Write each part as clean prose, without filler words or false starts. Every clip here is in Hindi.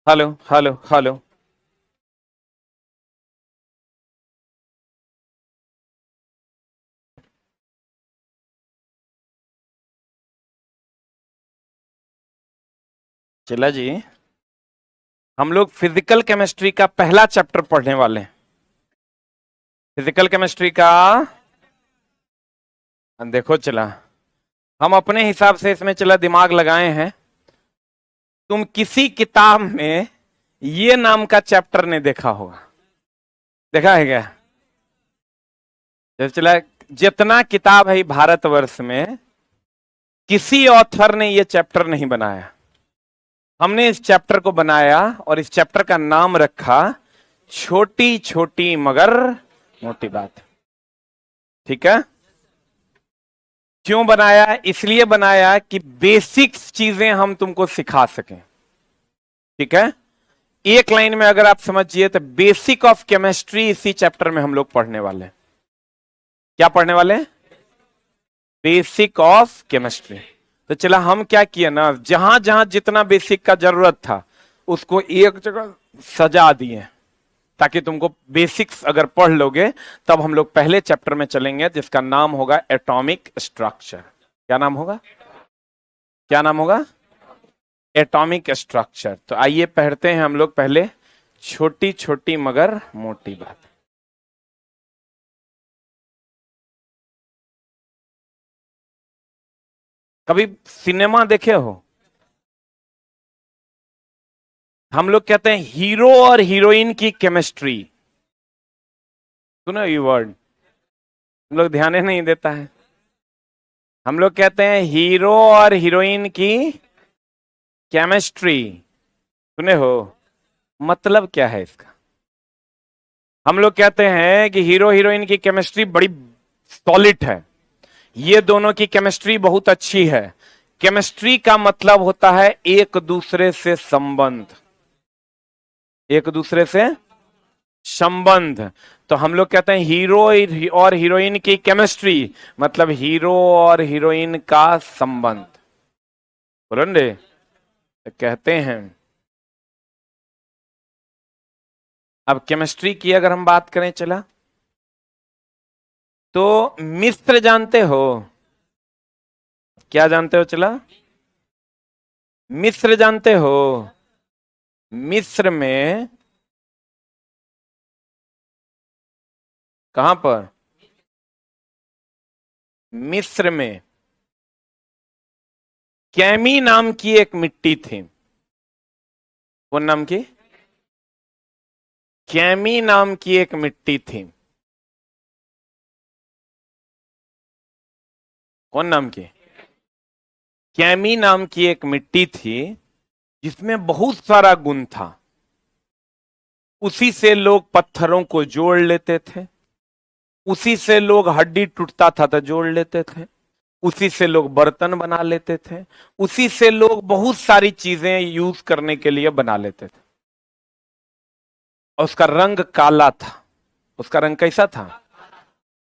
Hello hello hello. चिल्ला जी, हम लोग फिजिकल केमिस्ट्री का पहला चैप्टर पढ़ने वाले हैं। फिजिकल केमिस्ट्री का देखो चला, हम अपने हिसाब से इसमें चला दिमाग लगाए हैं। तुम किसी किताब में ये नाम का चैप्टर नहीं देखा होगा। देखा है क्या? जैसे चला, जितना किताब है भारतवर्ष में, किसी ऑथर ने ये चैप्टर नहीं बनाया। हमने इस चैप्टर को बनाया और इस चैप्टर का नाम रखा छोटी छोटी मगर मोटी बात। ठीक है? क्यों बनाया? इसलिए बनाया कि बेसिक्स चीजें हम तुमको सिखा सकें। ठीक है? एक लाइन में अगर आप समझिए तो बेसिक ऑफ केमिस्ट्री इसी चैप्टर में हम लोग पढ़ने वाले हैं। क्या पढ़ने वाले हैं? Basic of chemistry. तो चला, हम क्या किए ना, जहां जहां जितना बेसिक का जरूरत था उसको एक जगह सजा दिए, ताकि तुमको बेसिक्स अगर पढ़ लोगे तब हम लोग पहले चैप्टर में चलेंगे, जिसका नाम होगा एटॉमिक स्ट्रक्चर। क्या नाम होगा? क्या नाम होगा? Atomic structure. तो आइए पढ़ते हैं हम लोग पहले छोटी छोटी मगर मोटी बात। कभी सिनेमा देखे हो? हम लोग कहते हैं हीरो और हीरोइन की केमिस्ट्री। सुनो ये वर्ड, हम लोग ध्यान ही नहीं देता है। हम लोग कहते हैं हीरो और हीरोइन की केमिस्ट्री। सुने हो? मतलब क्या है इसका? हम लोग कहते हैं कि हीरो हीरोइन की केमिस्ट्री बड़ी सॉलिड है, ये दोनों की केमिस्ट्री बहुत अच्छी है। केमिस्ट्री का मतलब होता है एक दूसरे से संबंध। एक दूसरे से संबंध। तो हम लोग कहते हैं हीरो और हीरोइन की केमिस्ट्री मतलब हीरो और हीरोइन का संबंध। बोलो, कहते हैं। अब केमिस्ट्री की अगर हम बात करें चला, तो मिस्र जानते हो? क्या जानते हो चला? मिस्र जानते हो? मिस्र में कहां पर? मिस्र में कैमी नाम की एक मिट्टी थी। कौन नाम की? कैमी नाम की एक मिट्टी थी। कौन नाम की? कैमी नाम की एक मिट्टी थी, जिसमें बहुत सारा गुण था। उसी से लोग पत्थरों को जोड़ लेते थे, उसी से लोग हड्डी टूटता था तो जोड़ लेते थे, उसी से लोग बर्तन बना लेते थे, उसी से लोग बहुत सारी चीजें यूज करने के लिए बना लेते थे। और उसका रंग काला था। उसका रंग कैसा था?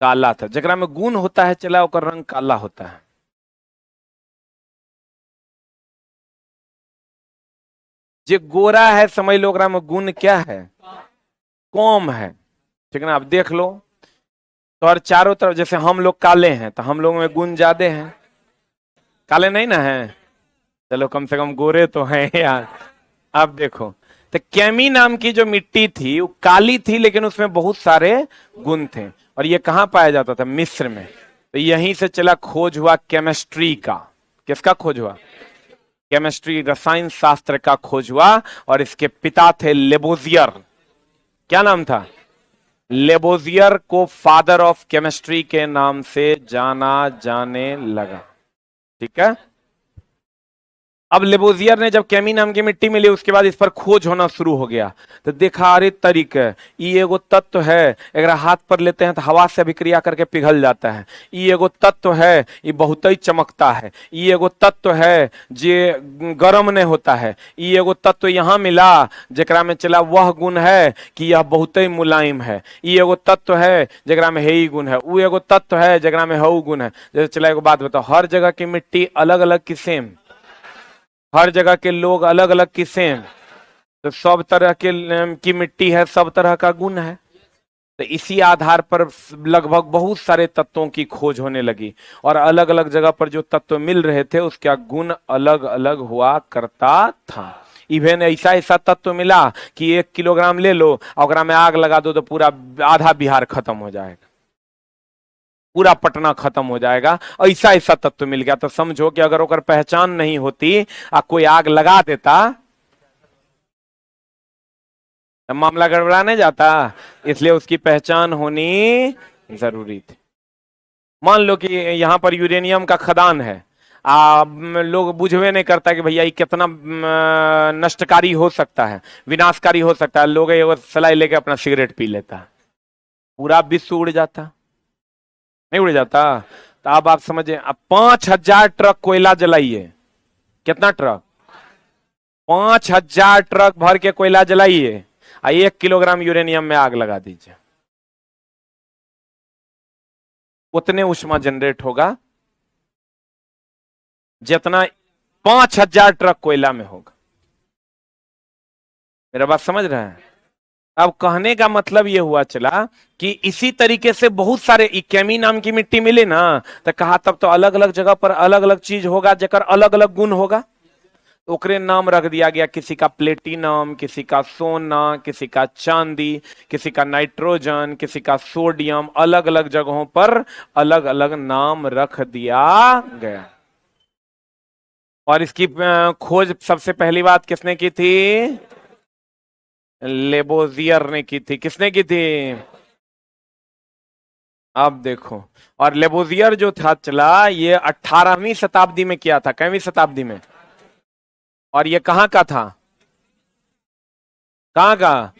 काला था। जगरा में गुण होता है चला, उसका रंग काला होता है। जो गोरा है समझ लो, ओकरा में गुण क्या है? कम है। ठीक है ना? आप देख लो तो, और चारों तरफ जैसे हम लोग काले हैं तो हम लोग में गुण ज्यादा हैं। काले नहीं ना है? चलो कम से कम गोरे तो हैं यार। अब देखो, तो कैमी नाम की जो मिट्टी थी वो काली थी, लेकिन उसमें बहुत सारे गुण थे। और ये कहां पाया जाता था? मिस्र में। तो यहीं से चला खोज हुआ केमिस्ट्री का। किसका खोज हुआ? केमिस्ट्री, रसायन शास्त्र का खोज हुआ। और इसके पिता थे लेबोजियर। क्या नाम था? लेबोजियर को फादर ऑफ केमिस्ट्री के नाम से जाना जाने लगा। ठीक है? अब लेबोजियर ने जब कैमी नाम की मिट्टी मिली, उसके बाद इस पर खोज होना शुरू हो गया। तो देखा, अरे तरीके, ये एगो तत्व है, अगर हाथ पर लेते हैं तो हवा से अभिक्रिया करके पिघल जाता है। ये एगो तत्व है, ये बहुत ही चमकता है। ये एगो तत्व है जे गर्म नहीं होता है। ये एगो तत्व यहाँ मिला जरा में चला वह गुण है कि यह बहुत ही मुलायम है। ये एगो तत्व है जरा में हे गुण है, वो एगो तत्व है जरा में हऊ गुण है। जैसे चला एगो बात बताओ, हर जगह की मिट्टी अलग अलग किस्म, हर जगह के लोग अलग अलग किस्म, तो सब तरह के की मिट्टी है, सब तरह का गुण है। तो इसी आधार पर लगभग बहुत सारे तत्वों की खोज होने लगी और अलग अलग जगह पर जो तत्व मिल रहे थे उसका गुण अलग अलग हुआ करता था। इवन ऐसा ऐसा तत्व मिला कि 1 किलोग्राम ले लो और में आग लगा दो तो पूरा आधा बिहार खत्म हो जाएगा, पूरा पटना खत्म हो जाएगा। ऐसा ऐसा तत्व मिल गया। तो समझो कि अगर ओकर पहचान नहीं होती और कोई आग लगा देता तो मामला गड़बड़ा नहीं जाता। इसलिए उसकी पहचान होनी जरूरी थी। मान लो कि यहां पर यूरेनियम का खदान है, लोग बुझवे नहीं करता कि भैया ये कितना नष्टकारी हो सकता है, विनाशकारी हो सकता है। लोग ये सलाई लेके अपना सिगरेट पी लेता, पूरा विश्व उड़ जाता, नहीं उड़ जाता। तो अब आप समझे, अब 5,000 ट्रक कोयला जलाइए। कितना ट्रक? 5,000 ट्रक भर के कोयला जलाइए, 1 किलोग्राम यूरेनियम में आग लगा दीजिए, उतने ऊष्मा जनरेट होगा जितना 5,000 ट्रक कोयला में होगा। मेरा बात समझ रहे हैं? अब कहने का मतलब यह हुआ चला कि इसी तरीके से बहुत सारे कैमी नाम की मिट्टी मिली ना, तो कहा तब तो अलग अलग जगह पर अलग अलग चीज होगा जेकर अलग अलग गुण होगा। तो ओकरे नाम रख दिया गया, किसी का प्लेटिनम, किसी का सोना, किसी का चांदी, किसी का नाइट्रोजन, किसी का सोडियम, अलग अलग जगहों पर अलग अलग नाम रख दिया गया। और इसकी खोज सबसे पहली बात किसने की थी? लेबोजियर ने की थी। किसने की थी? अब देखो, और लेबोजियर जो था चला, ये 18वीं शताब्दी में किया था। कैवीं शताब्दी में? और ये कहां का था? कहां का?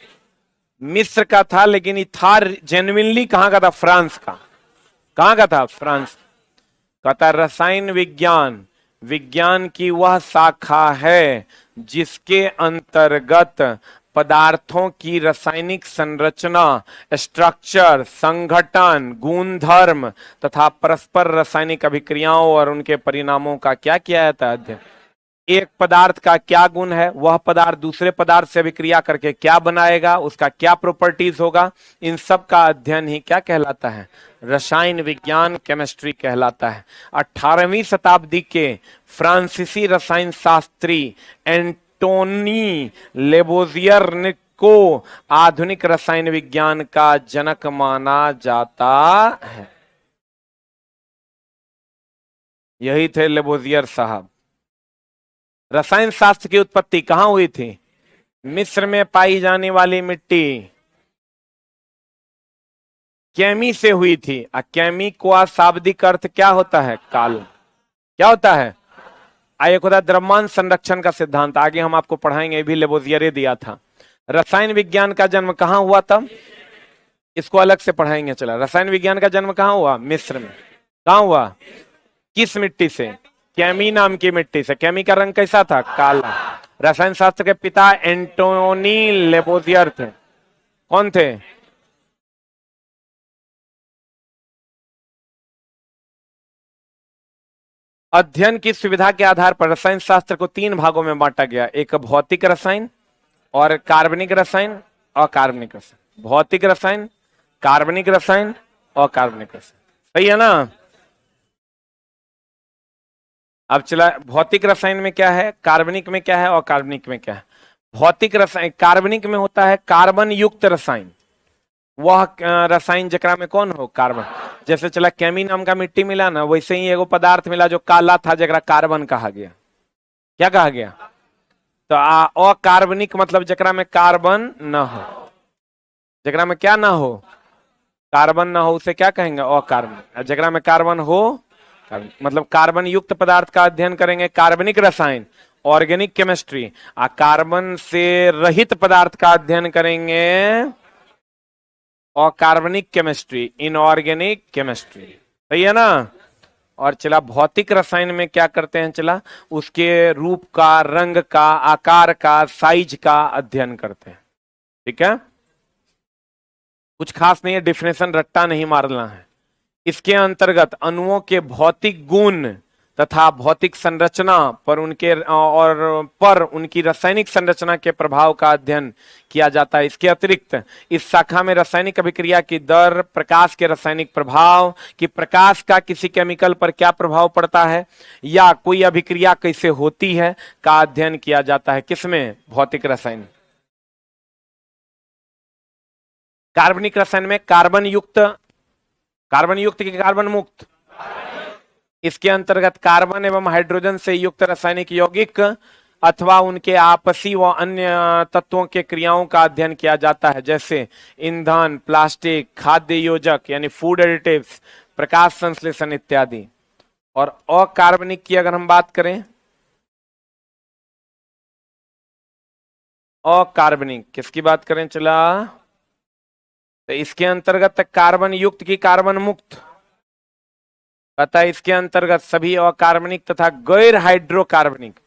मिस्र का था, लेकिन ये था जेन्युइनली कहां का था? फ्रांस का। कहां का था? फ्रांस। कहता रसायन विज्ञान विज्ञान की वह शाखा है जिसके अंतर्गत पदार्थों की रासायनिक संरचना, स्ट्रक्चर, संघटन, गुणधर्म तथा परस्पर रासायनिक अभिक्रियाओं और उनके परिणामों का क्या किया जाता है? अध्ययन। एक पदार्थ का क्या गुण है, वह पदार्थ दूसरे पदार्थ से अभिक्रिया करके क्या बनाएगा, उसका क्या प्रॉपर्टीज होगा, इन सब का अध्ययन ही क्या कहलाता है? रसायन विज्ञान, केमिस्ट्री कहलाता है। 18वीं शताब्दी के फ्रांसीसी रसायन शास्त्री एंटोनी लेबोजियर को आधुनिक रसायन विज्ञान का जनक माना जाता है। यही थे लेबोजियर साहब। रसायन शास्त्र की उत्पत्ति कहां हुई थी? मिस्र में पाई जाने वाली मिट्टी कैमी से हुई थी। कैमी का शाब्दिक अर्थ क्या होता है? काल। क्या होता है? एक होता है द्रव्यमान संरक्षण का सिद्धांत, आगे हम आपको पढ़ाएंगे, भी लेबोजियर दिया था। रसायन विज्ञान का जन्म कहां हुआ तब? इसको अलग से पढ़ाएंगे। चला, रसायन विज्ञान का जन्म कहां हुआ? मिस्र में। कहां हुआ? किस मिट्टी से? कैमी नाम की मिट्टी से। कैमी का रंग कैसा था? काला। रसायन शास्त्र के पिता एंटोनी लेबोजियर थे। कौन थे? अध्ययन की सुविधा के आधार पर रसायन शास्त्र को 3 भागों में बांटा गया। एक भौतिक रसायन और कार्बनिक रसायन और कार्बनिक रसायन। भौतिक रसायन, कार्बनिक रसायन और कार्बनिक रसायन। सही है ना? अब चला, भौतिक रसायन में क्या है, कार्बनिक में क्या है और कार्बनिक में क्या है। भौतिक रसायन, कार्बनिक में होता है कार्बन युक्त रसायन। वह रसायन जकरा में कौन हो? कार्बन। जैसे चला कैमी नाम का मिट्टी मिला ना, वैसे ही एगो पदार्थ मिला जो काला था, जकरा कार्बन कहा गया। क्या कहा गया? तो अकार्बनिक मतलब जकरा में कार्बन न हो। जकरा में क्या ना हो? कार्बन ना हो, उसे क्या कहेंगे? अकार्बनिक। जकरा में कार्बन हो, मतलब कार्बन युक्त पदार्थ का अध्ययन करेंगे, कार्बनिक रसायन, ऑर्गेनिक केमिस्ट्री। कार्बन से रहित पदार्थ का अध्ययन करेंगे, अकार्बनिक केमिस्ट्री, इनऑर्गेनिक केमिस्ट्री। सही है ना? और चला, भौतिक रसायन में क्या करते हैं? चला, उसके रूप का, रंग का, आकार का, साइज का अध्ययन करते हैं। ठीक है, कुछ खास नहीं है, डिफिनेशन रट्टा नहीं मारना है। इसके अंतर्गत अणुओं के भौतिक गुण तथा भौतिक संरचना पर उनकी रासायनिक संरचना के प्रभाव का अध्ययन किया जाता है। इसके अतिरिक्त इस शाखा में रासायनिक अभिक्रिया की दर, प्रकाश के रासायनिक प्रभाव, कि प्रकाश का किसी केमिकल पर क्या प्रभाव पड़ता है या कोई अभिक्रिया कैसे होती है का अध्ययन किया जाता है। किसमें? भौतिक रसायन। कार्बनिक रसायन में कार्बन युक्त की कार्बन मुक्त, इसके अंतर्गत कार्बन एवं हाइड्रोजन से युक्त रासायनिक यौगिक अथवा उनके आपसी व अन्य तत्वों के क्रियाओं का अध्ययन किया जाता है, जैसे ईंधन, प्लास्टिक, खाद्य योजक यानी फूड एडिटिव्स, प्रकाश संश्लेषण इत्यादि। और अकार्बनिक की अगर हम बात करें, अकार्बनिक किसकी बात करें चला, तो इसके अंतर्गत कार्बन युक्त की कार्बन मुक्त, अतः इसके अंतर्गत सभी अकार्बनिक तथा गैर हाइड्रोकार्बनिक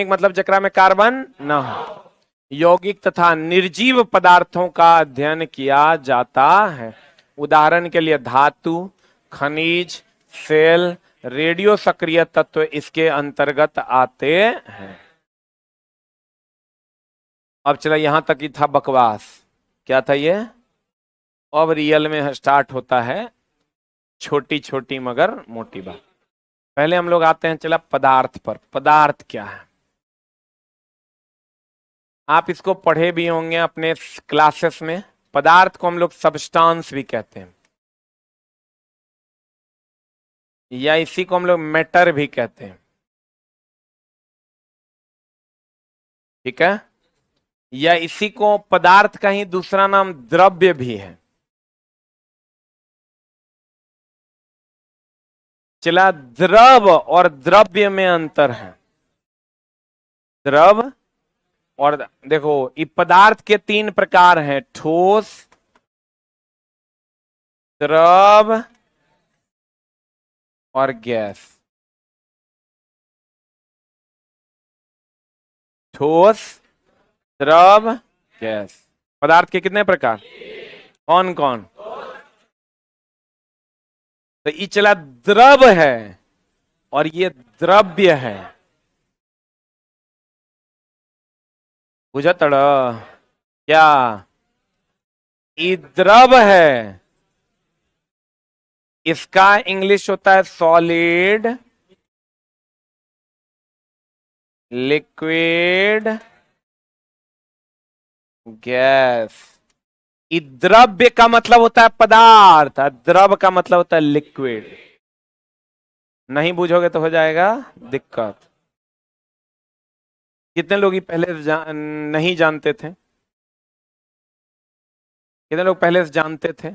मतलब जकरा में कार्बन न हो, यौगिक तथा निर्जीव पदार्थों का अध्ययन किया जाता है। उदाहरण के लिए धातु, खनिज, सेल, रेडियो सक्रिय तत्व इसके अंतर्गत आते हैं। अब चला, यहां तक ही था बकवास। क्या था ये? अब रियल में स्टार्ट होता है छोटी छोटी मगर मोटी बात। पहले हम लोग आते हैं चला पदार्थ पर। पदार्थ क्या है? आप इसको पढ़े भी होंगे अपने क्लासेस में। पदार्थ को हम लोग सब्सटेंस भी कहते हैं, या इसी को हम लोग मैटर भी कहते हैं, ठीक है? या इसी को पदार्थ का ही दूसरा नाम द्रव्य भी है। चला, द्रव और द्रव्य में अंतर है। द्रव और देखो, ये पदार्थ के 3 प्रकार हैं, ठोस, द्रव और गैस। ठोस, द्रव, गैस। पदार्थ के कितने प्रकार? कौन कौन? तो ये चला द्रव है और ये द्रव्य है। बुझा तड़ क्या? ये द्रव है, इसका इंग्लिश होता है सॉलिड, लिक्विड, गैस। द्रव्य का मतलब होता है पदार्थ, द्रव का मतलब होता है लिक्विड। नहीं बुझोगे तो हो जाएगा दिक्कत। कितने लोग पहले नहीं जानते थे? कितने लोग पहले से जानते थे?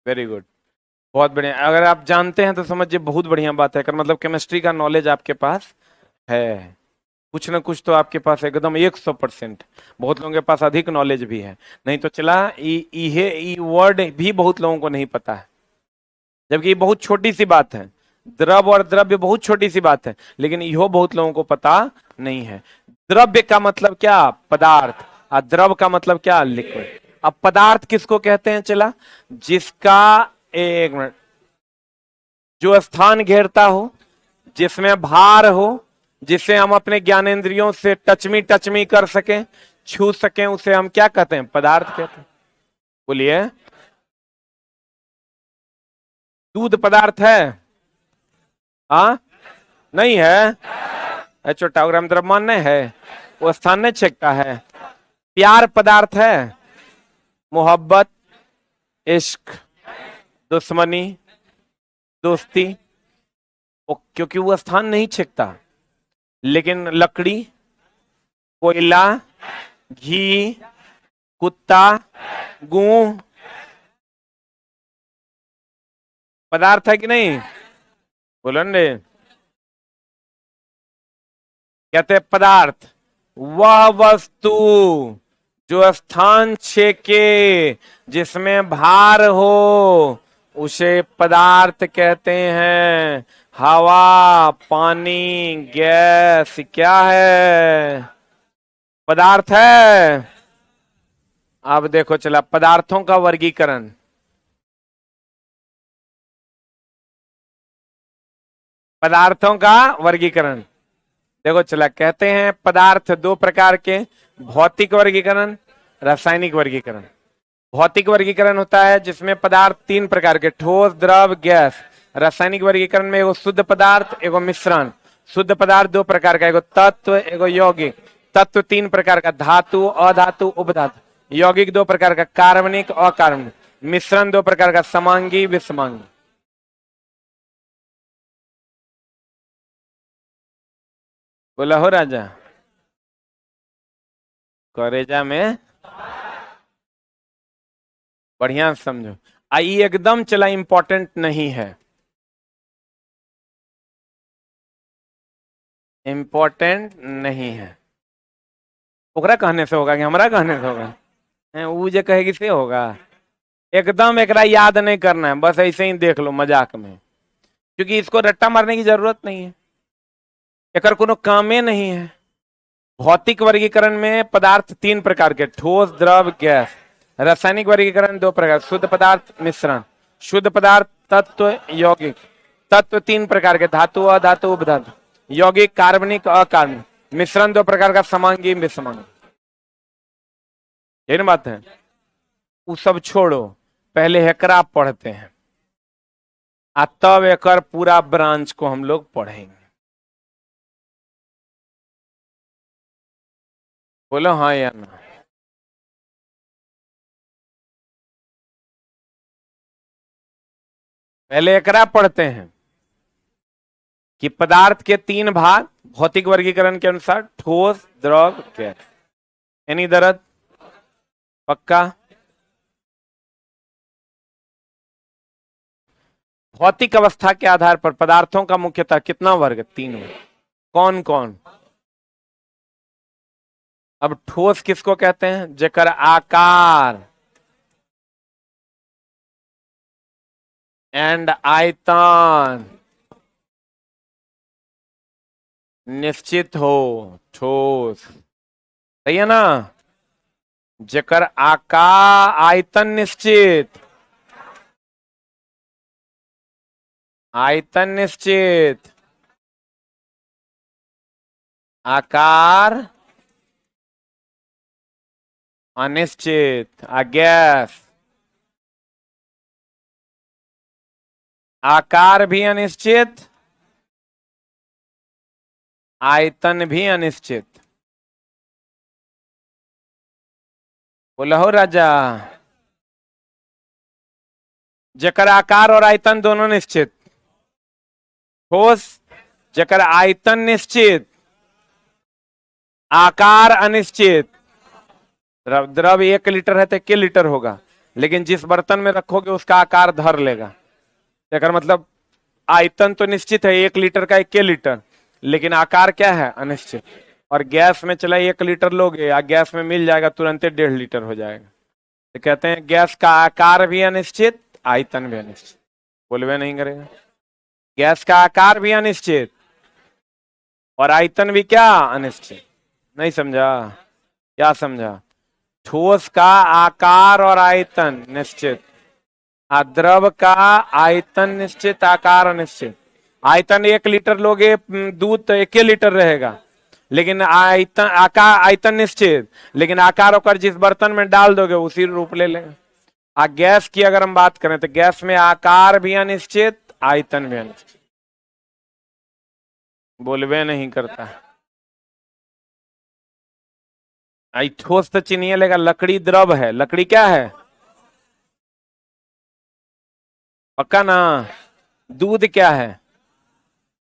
वेरी गुड, बहुत बढ़िया। अगर आप जानते हैं तो समझिए बहुत बढ़िया बात है, मतलब केमिस्ट्री का नॉलेज आपके पास है। कुछ ना कुछ तो आपके पास एकदम 100%। बहुत लोगों के पास अधिक नॉलेज भी है। नहीं तो चला, ये वर्ड भी बहुत लोगों को नहीं पता है, जबकि ये बहुत छोटी सी बात है। द्रव और द्रव्य बहुत छोटी सी बात है, लेकिन यह बहुत लोगों को पता नहीं है। द्रव्य का मतलब क्या? पदार्थ। और द्रव का मतलब क्या? लिक्विड। अब पदार्थ किसको कहते हैं चला? जिसका, एक मिनट, जो स्थान घेरता हो, जिसमें भार हो, जिसे हम अपने ज्ञानेंद्रियों से टचमी कर सकें, छू सकें, उसे हम क्या कहते हैं? पदार्थ कहते हैं। बोलिए, दूध पदार्थ है? हाँ, नहीं है? छोटा ग्राम द्रव्यमान नहीं है, वो स्थान नहीं छेकता है। प्यार पदार्थ है? मोहब्बत, इश्क, दुश्मनी, दोस्ती, क्योंकि वो स्थान नहीं छेकता। लेकिन लकड़ी, कोयला, घी, कुत्ता, गूं पदार्थ है कि नहीं? बोलन रे, कहते हैं पदार्थ वह वस्तु जो स्थान छेके, जिसमें भार हो, उसे पदार्थ कहते हैं। हवा, पानी, गैस क्या है? पदार्थ है। अब देखो चला पदार्थों का वर्गीकरण। पदार्थों का वर्गीकरण। देखो चला, कहते हैं पदार्थ दो प्रकार के, भौतिक वर्गीकरण, रासायनिक वर्गीकरण। भौतिक वर्गीकरण होता है जिसमें पदार्थ तीन प्रकार के, ठोस, द्रव, गैस। रासायनिक वर्गीकरण में एगो शुद्ध पदार्थ, एगो मिश्रण। शुद्ध पदार्थ दो प्रकार का, एगो तत्व, एगो यौगिक। तत्व तीन प्रकार का, धातु, अधातु, उपधातु। यौगिक दो प्रकार का, कार्बनिक, अकार्बनिक। मिश्रण दो प्रकार का, समांगी, विषमांगी। बोला हो राजा। करेजा में बढ़िया से समझो। आई एकदम चला इंपॉर्टेंट नहीं है, इंपॉर्टेंट नहीं है। ओकरा कहने से होगा कि हमरा कहने से होगा? वो जे कहेगी से होगा। एकदम एकरा याद नहीं करना है, बस ऐसे ही देख लो मजाक में, क्योंकि इसको रट्टा मारने की जरूरत नहीं है, एकर कोनो कामे नहीं है। भौतिक वर्गीकरण में पदार्थ तीन प्रकार के, ठोस, द्रव, गैस। रासायनिक वर्गीकरण दो प्रकार, शुद्ध पदार्थ, मिश्रण। शुद्ध पदार्थ तत्व, यौगिक। तत्व तीन प्रकार के, धातु, अधातु, उपधातु। यौगिक कार्बनिक, अकार्बनिक। मिश्रण दो प्रकार का, समांगी, विषमांगी। यही ना बात है। वो सब छोड़ो, पहले हेकरा पढ़ते हैं, तब एकर पूरा ब्रांच को हम लोग पढ़ेंगे। बोलो हाँ या ना। पहले एकरा पढ़ते हैं कि पदार्थ के तीन भाग भौतिक वर्गीकरण के अनुसार, ठोस, द्रव, गैस। यानी दर्द पक्का। भौतिक अवस्था के आधार पर पदार्थों का मुख्यतः कितना वर्ग? तीन वर्ग। कौन कौन? अब ठोस किसको कहते हैं? जेकर आकार एंड आयतन निश्चित हो, ठोस। सही है ना? जेकर आकार, आयतन निश्चित, आयतन निश्चित, आकार अनिश्चित। गैस आकार भी अनिश्चित, आयतन भी अनिश्चित। बोला हो राजा। जेकर आकार और आयतन दोनों निश्चित। ठोस जेकर आयतन निश्चित, आकार अनिश्चित। द्रव, द्रव 1 लीटर है तो के लीटर होगा, लेकिन जिस बर्तन में रखोगे उसका आकार धर लेगा। जेकर मतलब आयतन तो निश्चित है, 1 लीटर का 1 लीटर, लेकिन आकार क्या है? अनिश्चित। और गैस में चला 1 लीटर लोगे, गैस में मिल जाएगा तुरंत 1.5 लीटर हो जाएगा। तो कहते हैं गैस का आकार भी अनिश्चित, आयतन भी अनिश्चित। बोलवे नहीं करेगा। गैस का आकार भी अनिश्चित और आयतन भी क्या? अनिश्चित। नहीं समझा? क्या समझा? ठोस का आकार और आयतन निश्चित, द्रव का आयतन निश्चित, आकार अनिश्चित। आयतन 1 लीटर लोगे दूध तो 1 लीटर रहेगा, लेकिन आयतन, आकार, आयतन निश्चित, लेकिन आकार होकर जिस बर्तन में डाल दोगे उसी रूप ले लेगा। गैस की अगर हम बात करें तो गैस में आकार भी अनिश्चित, आयतन भी अनिश्चित। बोलवे नहीं करता। आई ठोस तो चिन्हिए लेगा, लकड़ी द्रव है, लकड़ी क्या है? पक्का ना? दूध क्या है?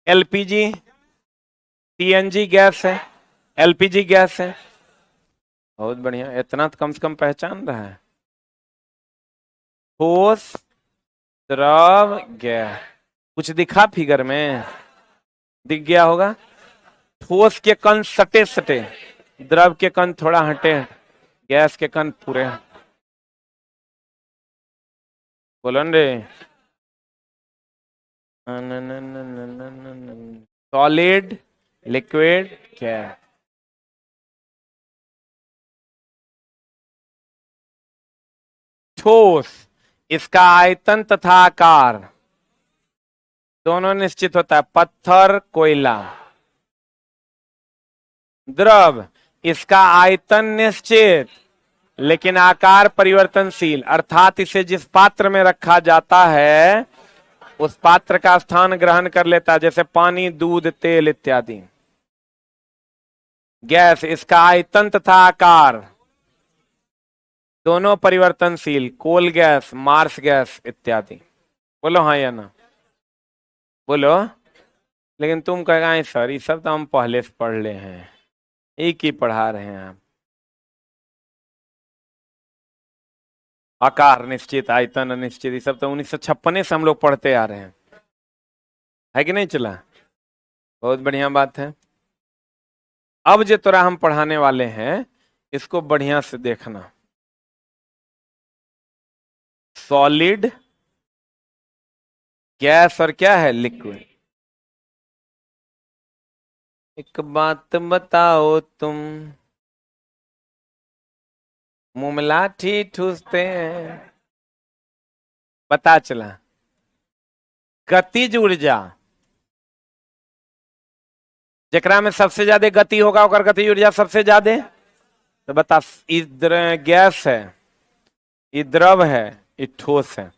एलपीजी, सीएनजी गैस है, एलपीजी गैस है। बहुत बढ़िया, इतना तो कम से कम पहचान रहा है। ठोस, द्रव, गैस। कुछ दिखा फिगर में? दिख गया होगा। ठोस के कण सटे सटे, द्रव के कण थोड़ा हटे, गैस के कण पूरे। बोलो रे। Solid, liquid, gas. ठोस इसका आयतन तथा आकार दोनों निश्चित होता है, पत्थर कोयला। द्रव, इसका आयतन निश्चित लेकिन आकार परिवर्तनशील, अर्थात इसे जिस पात्र में रखा जाता है उस पात्र का स्थान ग्रहण कर लेता है, जैसे पानी, दूध, तेल इत्यादि। गैस, इसका आयतन तथा आकार दोनों परिवर्तनशील, कोल गैस, मार्स गैस इत्यादि। बोलो हाँ या ना, बोलो। लेकिन तुम कहेगा सर ये सब तो हम पहले से पढ़ ले हैं, एक ही पढ़ा रहे हैं आप। आकार निश्चित, आयतन अनिश्चित, ये सब तो 1956 से हम लोग पढ़ते आ रहे हैं, है कि नहीं चला? बहुत बढ़िया बात है। अब जो तोरा हम पढ़ाने वाले हैं इसको बढ़िया से देखना। सॉलिड, गैस और क्या है, लिक्विड। एक बात बताओ तुम, मुंह में लाठी ठूसते हैं। पता चला गतिज ऊर्जा, जेकरा में सबसे ज्यादा गति होगा ओकर गतिज ऊर्जा सबसे ज्यादा। तो बता, गैस है, ये द्रव है, ये ठोस है,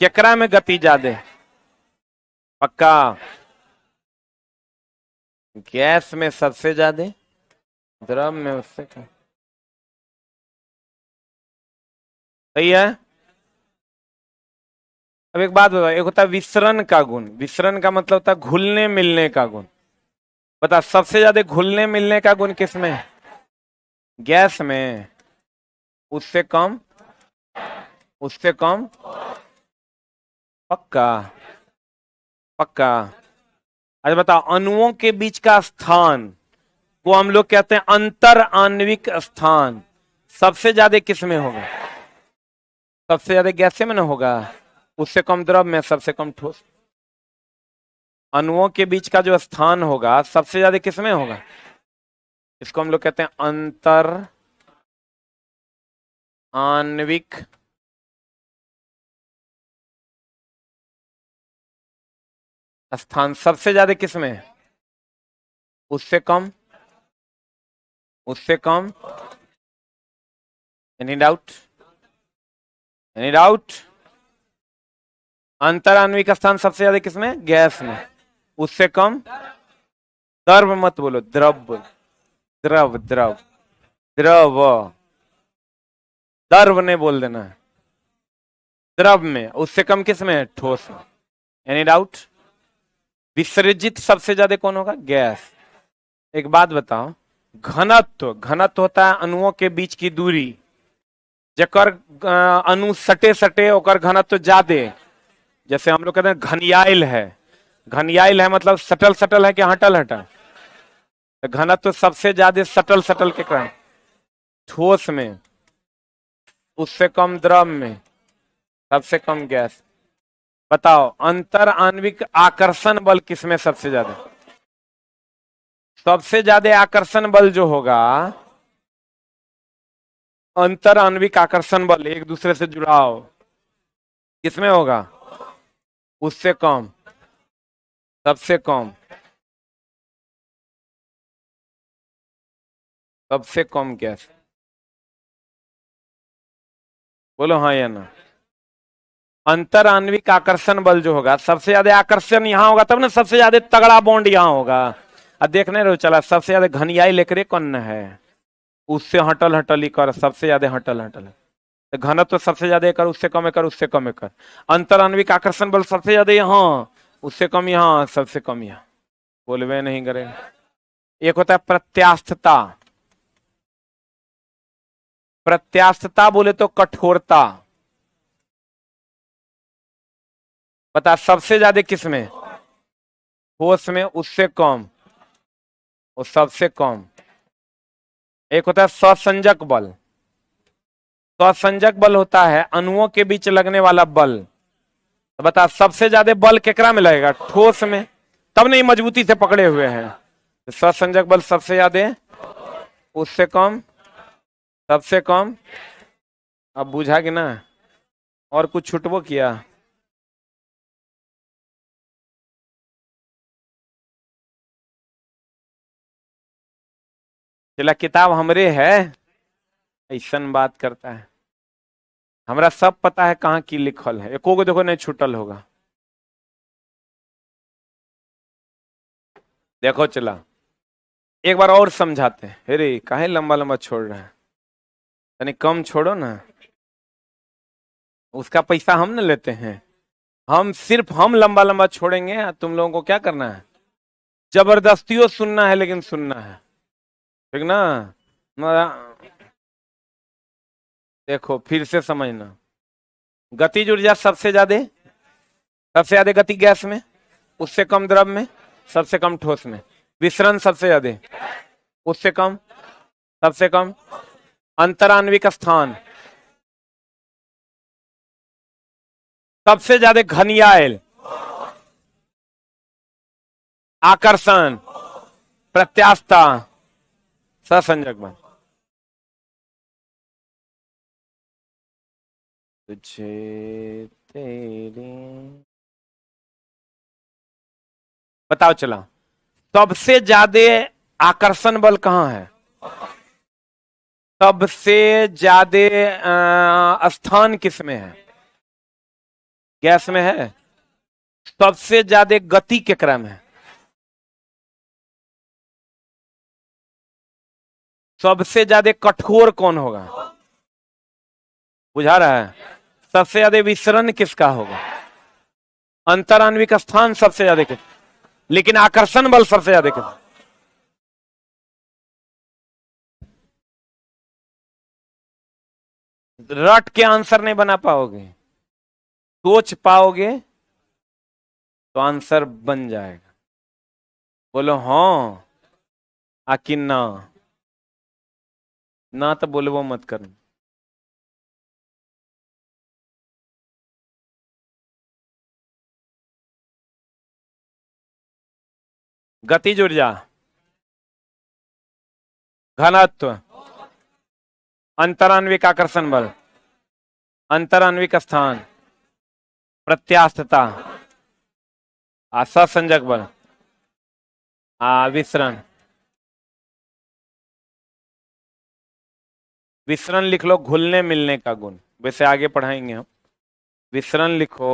केकरा में गति ज्यादा है? पक्का गैस में सबसे ज्यादा, द्रव में उससे कम। सही है। अब एक बात बताओ, एक होता है विसरण का गुण, विसरण का मतलब होता है घुलने मिलने का गुण। बता, सबसे ज्यादा घुलने मिलने का गुण किसमें है? गैस में। उससे कम, उससे कम। पक्का पक्का। अच्छा बताओ, अणुओं के बीच का स्थान को हम लोग कहते हैं अंतर आणविक स्थान, सबसे ज्यादा किस में होगा? सबसे ज्यादा गैस में ना होगा, उससे कम द्रव में, सबसे कम ठोस। अणुओं के बीच का जो स्थान होगा सबसे ज्यादा किस में होगा? इसको हम लोग कहते हैं अंतर आणविक स्थान। सबसे ज्यादा किस में है? उससे कम, उससे कम। Any doubt, any doubt? अंतर आणविक स्थान सबसे ज्यादा किसमें? गैस में। उससे कम द्रव, मत बोलो द्रव बोलो, द्रव द्रव द्रव, द्रव ने बोल देना है। द्रव में। उससे कम किसमें? ठोस में। Any doubt? विसर्जित सबसे ज्यादा कौन होगा? गैस। एक बात बताओ, घनत्व, घनत्व होता है अणुओं के बीच की दूरी, जकर अणु सटे सटे ओकर घनत्व ज्यादा। जैसे हम लोग कहते हैं घनियाइल है, घनियाइल है मतलब सटल सटल है कि हटल हटल। तो घनत्व सबसे ज्यादा सटल सटल के कारण ठोस में, उससे कम द्रव में, सबसे कम गैस। बताओ, अंतर आणविक आकर्षण बल किसमें सबसे ज्यादा? सबसे ज्यादा आकर्षण बल जो होगा, अंतर आणविक आकर्षण बल, एक दूसरे से जुड़ाव, किसमें होगा? उससे कम, सबसे कम, सबसे कम गैस। बोलो हाँ या ना। अंतर आणविक आकर्षण बल जो होगा, सबसे ज्यादा आकर्षण यहां होगा तब ना सबसे ज्यादा तगड़ा बॉन्ड यहां होगा। अब देखने रहो, चला सबसे ज्यादा घनियाई लेकरे कौन है, उससे हटल हटल ही कर, सबसे ज्यादा हटल हटल। तो घनत्व तो सबसे ज्यादा कर, उससे कम कर, उससे कम कर। अंतर आणविक आकर्षण बल सबसे ज्यादा यहाँ, उससे कम यहाँ, सबसे कम यहाँ। बोलवे नहीं करेगा। एक होता है प्रत्यास्थता, प्रत्यास्थता बोले तो कठोरता। बता, सबसे ज्यादा किस में? ठोस में, उससे कम और सबसे कम। एक होता है स्वसंजक बल, स्वसंजक बल होता है अणुओं के बीच लगने वाला बल। तो बता, सबसे ज्यादा बल केकरा में लगेगा? ठोस में, तब नहीं मजबूती से पकड़े हुए हैं। तो स्वसंजक बल सबसे ज्यादा, उससे कम, सबसे कम। अब बुझा कि ना, और कुछ छुटबो किया? चला किताब हमरे है, ऐसन बात करता है। हमरा सब पता है कहाँ की लिखल है, एको गो देखो नहीं छूटल होगा। देखो चला एक बार और समझाते हैं। अरे काहे लंबा लंबा छोड़ रहे हैं, यानी कम छोड़ो ना, उसका पैसा हम न लेते हैं। हम सिर्फ हम लंबा लंबा छोड़ेंगे, तुम लोगों को क्या करना है, जबरदस्तियों सुनना है, लेकिन सुनना है, ठीक ना। देखो फिर से समझना, गतिज ऊर्जा सबसे ज्यादा गति गैस में, उससे कम द्रव में, सबसे कम ठोस में। विसरण सबसे ज्यादा, उससे कम, सबसे कम। अंतराण्विक स्थान सबसे ज्यादा घनियायल, आकर्षण, प्रत्यास्थता, सहसंजक बल। तुझे तेरे, बताओ चला सबसे ज्यादा आकर्षण बल कहां है, सबसे ज्यादा स्थान किस में है, गैस में है। सबसे ज्यादा गति के क्रम है, सबसे ज्यादा कठोर कौन होगा, बुझा रहा है। सबसे ज्यादा विसरण किसका होगा, अंतराण्विक स्थान सबसे ज्यादा किस, लेकिन आकर्षण बल सबसे ज्यादा किस। रट के आंसर नहीं बना पाओगे, सोच पाओगे तो आंसर बन जाएगा। बोलो हाँ आकि ना, ना तो बोलबो मत करना। गतिज ऊर्जा, घनत्व, अंतराण्विक आकर्षण बल, अंतराण्विक स्थान, प्रत्यास्थता, सहसंजक बल, विसरण। विसरण लिख लो, घुलने मिलने का गुण, वैसे आगे पढ़ाएंगे हम। विसरण लिखो,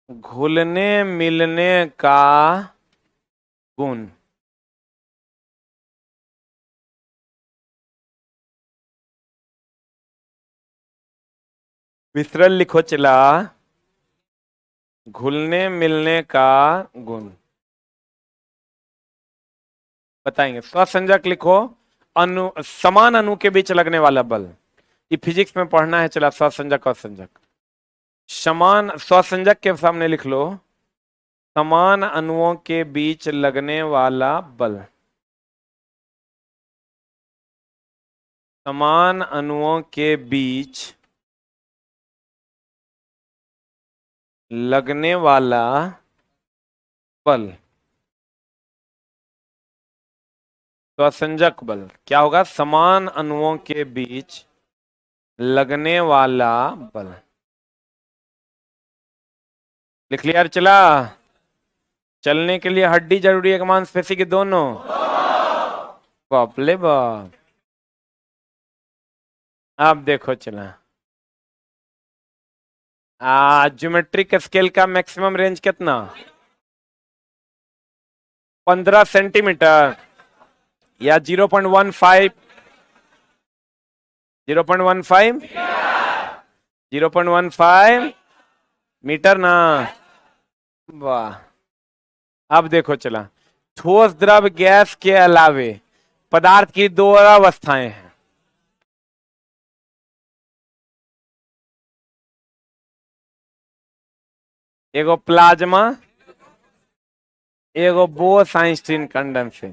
घुलने मिलने का गुण। विसरण लिखो चला, घुलने मिलने का गुण बताएंगे। स्वसंजक लिखो, समान अणु के बीच लगने वाला बल। ये फिजिक्स में पढ़ना है, चला स्वसंजक और संजक। समान, स्वसंजक के सामने लिख लो, समान अणुओं के बीच लगने वाला बल। समान अणुओं के बीच लगने वाला बल, स्वसंजक बल क्या होगा, समान अणुओं के बीच लगने वाला बल। लिख लिया चला। चलने के लिए हड्डी जरूरी है कि मांसपेशी की दोनों, बाप ले बाप। अब देखो चला, ज्योमेट्रिक स्केल का मैक्सिमम रेंज कितना, 15 सेंटीमीटर या 0.15, 0.15, 0.15 मीटर ना। वाह। अब देखो चला, ठोस द्रव गैस के अलावे पदार्थ की दो अवस्थाएं हैं। एगो प्लाज्मा, एगो बोस-आइंस्टीन कंडेंसेशन।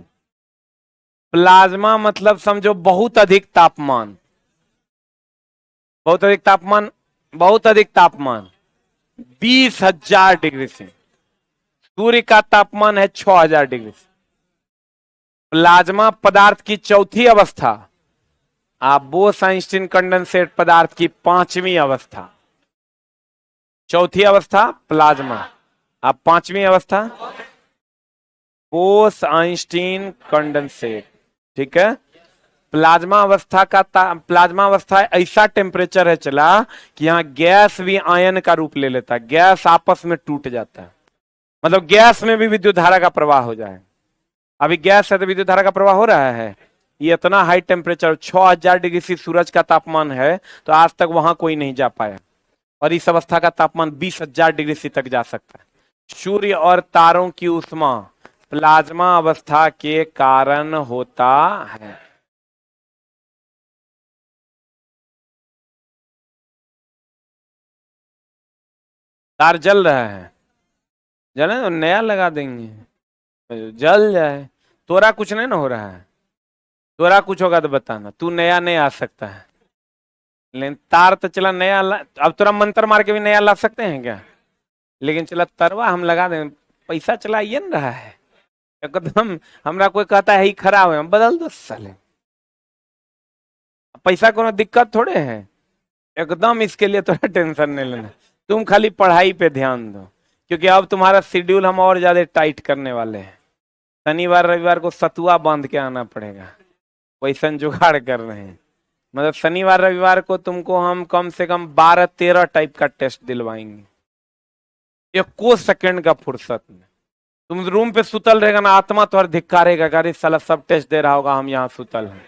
प्लाज्मा मतलब समझो बहुत अधिक तापमान, बहुत अधिक तापमान, बहुत अधिक तापमान 20,000 डिग्री से, सूर्य का तापमान है 6,000 डिग्री से। प्लाज्मा पदार्थ की चौथी अवस्था, बोस-आइंस्टीन कंडेंसेट पदार्थ की पांचवी अवस्था। चौथी अवस्था प्लाज्मा, अब पांचवी अवस्था बोस-आइंस्टीन कंडेंसेट। ठीक है, प्लाज्मा अवस्था ऐसा टेम्परेचर है चला कि यहाँ गैस भी आयन का रूप ले लेता है, गैस आपस में टूट जाता है, मतलब गैस में भी विद्युत धारा का प्रवाह हो जाए। अभी गैस है तो विद्युत धारा का प्रवाह हो रहा है। ये इतना हाई टेम्परेचर 6000 डिग्री सी सूरज का तापमान है, तो आज तक वहां कोई नहीं जा पाया, और इस अवस्था का तापमान 20000 डिग्री सी तक जा सकता है। सूर्य और तारों की ऊष्मा प्लाज्मा अवस्था के कारण होता है। तार जल रहा है, जले तो नया लगा देंगे, जल जाए। तोरा कुछ नहीं ना हो रहा है, तोरा कुछ होगा तो बताना, तू नया नहीं आ सकता है। लेकिन तार तो चला नया अब तोरा मंत्र मार के भी नया ला सकते हैं क्या? लेकिन चला तरवा हम लगा दें, पैसा चला ये न रहा है एकदम। हमरा कोई कहता है ही खराब है, हम बदल दो साले, पैसा कोनो दिक्कत थोड़े है एकदम। इसके लिए थोड़ा टेंशन नहीं लेना, तुम खाली पढ़ाई पे ध्यान दो, क्योंकि अब तुम्हारा शेड्यूल हम और ज्यादा टाइट करने वाले हैं। शनिवार रविवार को सतुआ बांध के आना पड़ेगा, वैसा जुगाड़ कर रहे हैं। मतलब शनिवार रविवार को तुमको हम कम से कम 12-13 टाइप का टेस्ट दिलवाएंगे, एको सेकंड का फुर्सत में। तुम रूम पे सुतल रहेगा ना, आत्मा तो धिक्कारेगा, अरे साला सब टेस्ट दे रहा होगा, हम यहाँ सुतल हैं,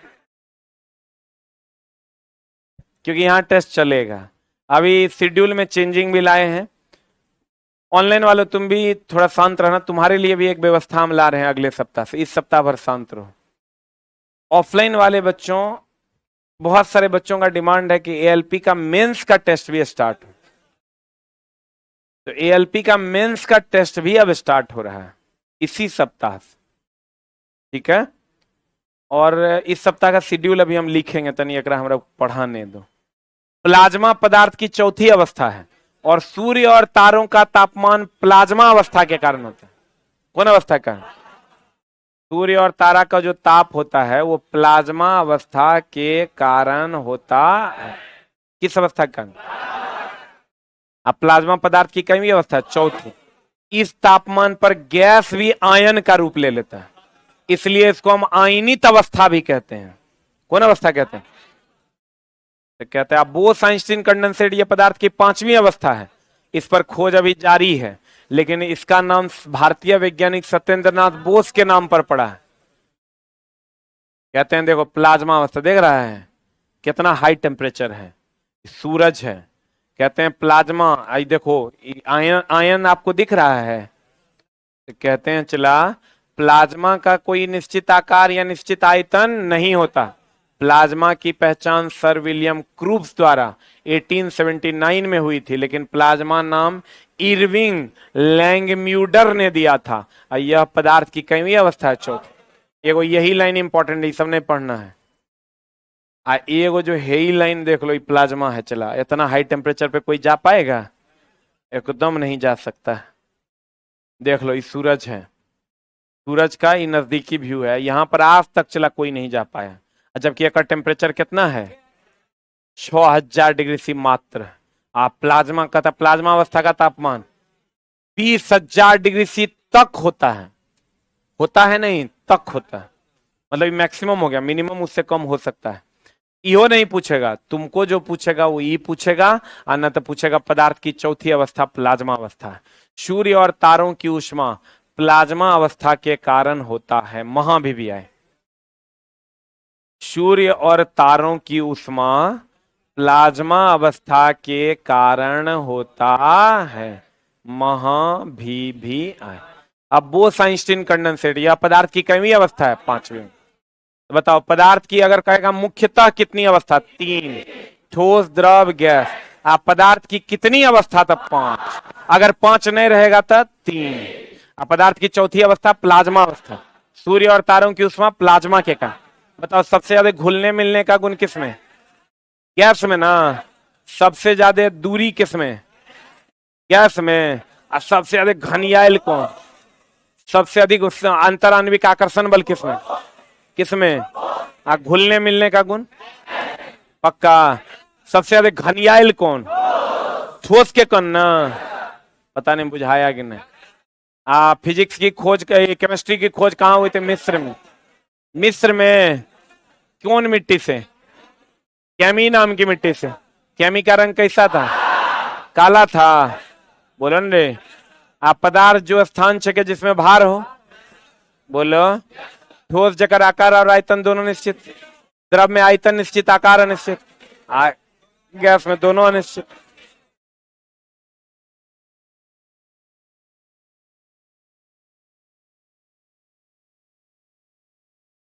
क्योंकि यहाँ टेस्ट चलेगा। अभी शेड्यूल में चेंजिंग भी लाए हैं। ऑनलाइन वालों तुम भी थोड़ा शांत रहना, तुम्हारे लिए भी एक व्यवस्था हम ला रहे हैं अगले सप्ताह से, इस सप्ताह भर शांत रहो। ऑफलाइन वाले बच्चों, बहुत सारे बच्चों का डिमांड है कि एएलपी का मेंस का टेस्ट भी स्टार्ट हो, तो एएलपी का मेंस का टेस्ट भी अब स्टार्ट हो रहा है इसी सप्ताह से। ठीक है, और इस सप्ताह का शेड्यूल अभी हम लिखेंगे, तनी एकरा हमरा पढ़ाने दो। प्लाज्मा पदार्थ की चौथी अवस्था है, और सूर्य और तारों का तापमान प्लाज्मा अवस्था के कारण होता है। कौन अवस्था का? सूर्य और तारा का जो ताप होता है वो प्लाज्मा अवस्था के कारण होता है। किस अवस्था का? अब प्लाज्मा पदार्थ की कई अवस्था? चौथी। इस तापमान पर गैस भी आयन का रूप ले लेता है, इसलिए इसको हम आयनित अवस्था भी कहते हैं। कौन अवस्था कहते हैं? तो कहते हैं आप बोस-आइंस्टीन कंडेंसेट, ये पदार्थ की 5वीं अवस्था है। इस पर खोज अभी जारी है, लेकिन इसका नाम भारतीय वैज्ञानिक सत्येंद्र नाथ बोस के नाम पर पड़ा है। कहते हैं देखो प्लाज्मा अवस्था, देख रहा है कितना हाई टेम्परेचर है, सूरज है, कहते हैं प्लाज्मा। आई देखो आयन, आयन आपको दिख रहा है, तो कहते हैं चला प्लाज्मा का कोई निश्चित आकार या निश्चित आयतन नहीं होता। प्लाज्मा की पहचान सर विलियम क्रूब्स द्वारा 1879 में हुई थी, लेकिन प्लाज्मा नाम इरविंग लैंगम्यूडर ने दिया था। यह पदार्थ की कईवीं अवस्था है? चौथी। एगो यही लाइन इंपॉर्टेंट है, सब नहीं पढ़ना है। एगो जो हेई लाइन देख लो, प्लाज्मा है चला, इतना हाई टेम्परेचर पे कोई जा पाएगा? एकदम नहीं जा सकता। देख लो ये सूरज है, सूरज का ये नजदीकी व्यू है, यहाँ पर आज तक चला कोई नहीं जा पाया, जबकि इसका टेम्परेचर कितना है? 6000 डिग्री सी मात्र। आप प्लाज्मा का, प्लाज्मा अवस्था का तापमान 20000 डिग्री सी तक होता है। होता है नहीं, तक होता है, मतलब मैक्सिमम हो गया, मिनिमम उससे कम हो सकता है। यो नहीं पूछेगा तुमको, जो पूछेगा वो ई पूछेगा, और न तो पूछेगा पदार्थ की चौथी अवस्था प्लाज्मा अवस्था है। सूर्य और तारों की ऊष्मा प्लाज्मा अवस्था के कारण होता है। महा भी आए, सूर्य और तारों की ऊष्मा प्लाज्मा अवस्था के कारण होता है। महा भी आए। अब बोस-आइंस्टीन कंडेंसेट, यह पदार्थ की कईवीं अवस्था है? 5वीं। तो बताओ पदार्थ की अगर कहेगा मुख्यतः कितनी अवस्था? 3, ठोस द्रव गैस। आप पदार्थ की कितनी अवस्था? तब 5। अगर 5 नहीं रहेगा तब 3। अब पदार्थ की चौथी अवस्था प्लाज्मा अवस्था। सूर्य और तारों की ऊष्मा प्लाज्मा के कारण। बताओ सबसे ज्यादा घुलने मिलने का गुण किसमें? गैस में ना। सबसे ज्यादा दूरी किसमें? गैस में। और सबसे ज्यादा घनियाल कौन? सबसे अधिक अंतराण्विक आकर्षण बल किसमें? किसमें? घुलने मिलने का गुण पक्का। सबसे ज्यादा घनियाल कौन? ठोस के कौन ना। पता नहीं बुझाया कि नहीं। फिजिक्स की खोज, केमिस्ट्री की खोज कहाँ हुई थी? मिस्र में। मिस्र में कौन मिट्टी से? कैमी नाम की मिट्टी से। कैमी का रंग कैसा था? काला था। बोलो न रे। आप पदार्थ जो स्थान छके जिसमें भार हो, बोलो। ठोस जकर आकार और आयतन दोनों निश्चित। द्रव में आयतन निश्चित, आकार अनिश्चित। गैस में दोनों अनिश्चित।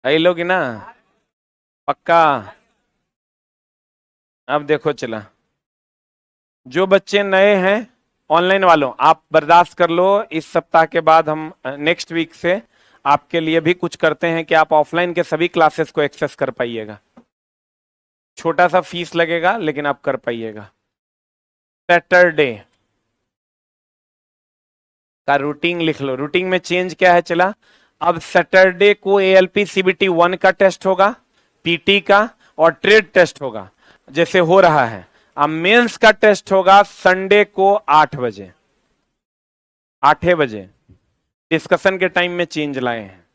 आई लोगी ना? पक्का? अब देखो चला। जो बच्चे नए हैं ऑनलाइन वालों, आप बर्दाश्त कर लो। इस सप्ताह के बाद हम नेक्स्ट वीक से आपके लिए भी कुछ करते हैं कि आप ऑफलाइन के सभी क्लासेस को एक्सेस कर पाइएगा। छोटा सा फीस लगेगा लेकिन आप कर पाइएगा। सैटरडे का रूटीन लिख लो। रूटीन में चेंज क्या है चला? अब सैटरडे को एएलपी सीबीटी 1 का टेस्ट होगा, पीटी का और ट्रेड टेस्ट होगा जैसे हो रहा है। अब मेंस का टेस्ट होगा संडे को 8 बजे। 8 बजे डिस्कशन के टाइम में चेंज लाए हैं।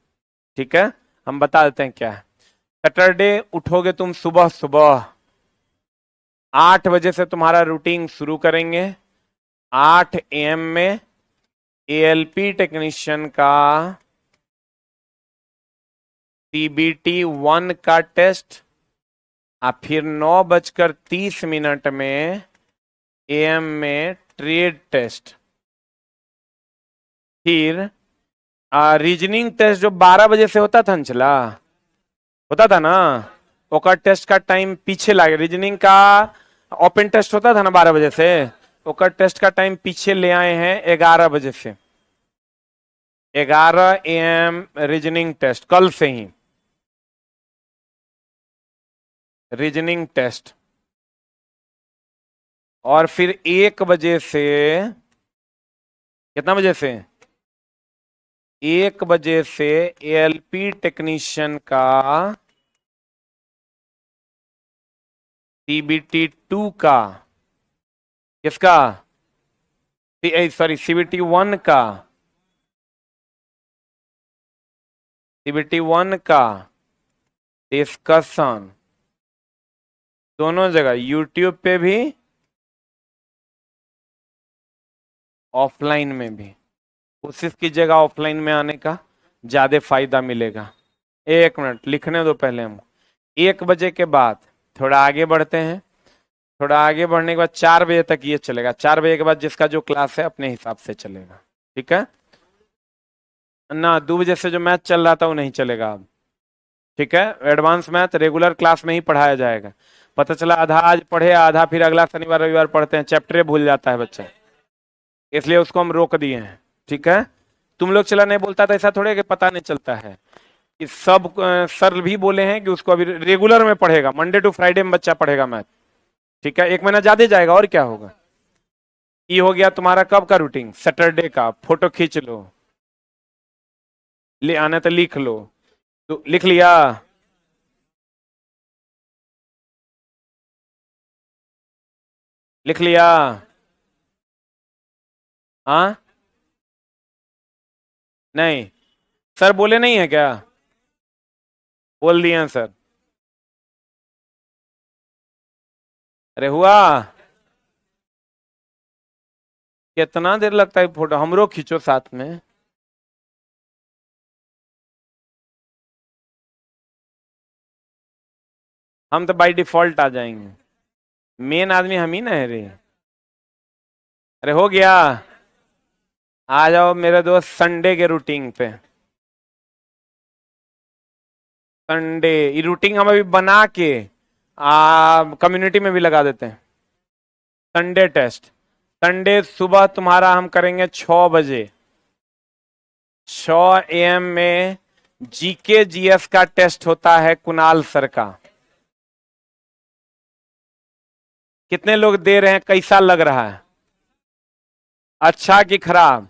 ठीक है, हम बता देते हैं क्या है। सैटरडे उठोगे तुम सुबह सुबह 8 बजे से तुम्हारा रूटीन शुरू करेंगे। 8 AM में एएलपी टेक्नीशियन का सीबीटी 1 का टेस्ट, और फिर 9:30 में AM में ट्रेड टेस्ट। फिर रीजनिंग टेस्ट जो 12 बजे से होता था अंचला, होता था ना, ओकर टेस्ट का टाइम पीछे लागे। रीजनिंग का ओपन टेस्ट होता था ना 12 बजे से, ओकर टेस्ट का टाइम पीछे ले आए हैं 11 बजे से। 11 AM रीजनिंग टेस्ट कल से ही। Reasoning test. और फिर 1 बजे से, कितना बजे से? 1 बजे से एएलपी टेक्नीशियन का सीबीटी 2 का, किसका? सॉरी, सीबीटी 1 का। सीबीटी 1 का डिस्कशन दोनों जगह, यूट्यूब पे भी ऑफलाइन में भी। कोशिश कीजिएगा ऑफलाइन में आने का, ज्यादा फायदा मिलेगा। 1 मिनट लिखने दो पहले हम। 1 बजे के बाद थोड़ा आगे बढ़ते हैं। थोड़ा आगे बढ़ने के बाद 4 बजे तक ये चलेगा। 4 बजे के बाद जिसका जो क्लास है अपने हिसाब से चलेगा। ठीक है ना? 2 बजे से जो मैथ चल रहा था वो नहीं चलेगा अब। ठीक है, एडवांस मैथ रेगुलर क्लास में ही पढ़ाया जाएगा। पता चला आधा आज पढ़े, आधा फिर अगला शनिवार रविवार पढ़ते हैं, चैप्टर भूल जाता है बच्चा, इसलिए उसको हम रोक दिए हैं। ठीक है, तुम लोग चला नहीं बोलता था ऐसा थोड़े कि पता नहीं चलता है। कि सब सर भी बोले हैं कि उसको अभी रेगुलर में पढ़ेगा, मंडे टू फ्राइडे में बच्चा पढ़ेगा मैथ। ठीक है, 1 महीना ज्यादा जाएगा और क्या होगा। ये हो गया तुम्हारा कब का रूटीन? सैटरडे का। फोटो खींच लो, ले आने तो लिख लो। तो लिख लिया? लिख लिया? हाँ नहीं, सर बोले नहीं है क्या? बोल दिए हैं सर। अरे हुआ? कितना देर लगता है फोटो? हमरो खींचो साथ में। हम तो बाय डिफॉल्ट आ जाएंगे। मेन आदमी हम ही ना है रे। अरे हो गया? आ जाओ मेरे दोस्त संडे के रूटीन पे। संडे ये रूटीन हम अभी बना के कम्युनिटी में भी लगा देते हैं। Sunday test. संडे सुबह तुम्हारा हम करेंगे 6 बजे। 6 AM में जीके जीएस का टेस्ट होता है कुणाल सर का। कितने लोग दे रहे हैं? कैसा लग रहा है? अच्छा कि खराब?